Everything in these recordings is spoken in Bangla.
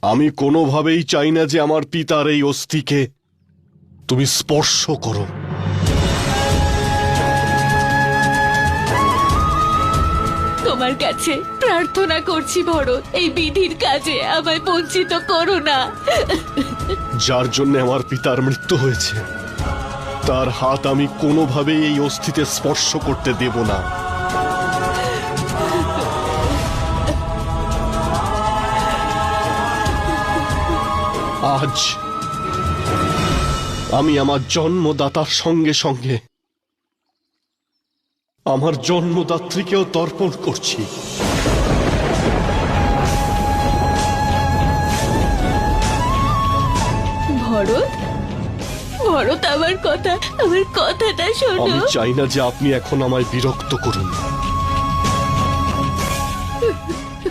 আমি কোনোভাবেই চাই না যে আমার পিতার এই অস্থিকে তুমি স্পর্শ করো। তোমার কাছে প্রার্থনা করছি ভরত, এই বিধির কাজে আমায় বঞ্চিত করো না। যার জন্য আমার পিতার মৃত্যু হয়েছে তার হাত আমি কোনোভাবেই এই অস্থিতে স্পর্শ করতে দেব না। আজ আমি আমার জন্মদাতার সঙ্গে সঙ্গে আমার জন্মদাত্রীকেও তর্পণ করছি। ভরত, ভরত, আমার কথাটা শোনো। আমি চাই না যে আপনি এখন আমায় বিরক্ত করুন।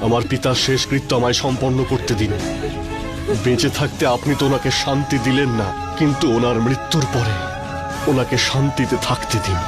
আমার পিতার শেষকৃত্য আমায় সম্পন্ন করতে দিন। বেঁচে থাকতে আপনি তো ওনাকে শান্তি দিলেন না, কিন্তু ওনার মৃত্যুর পরে ওনাকে শান্তিতে থাকতে দিন।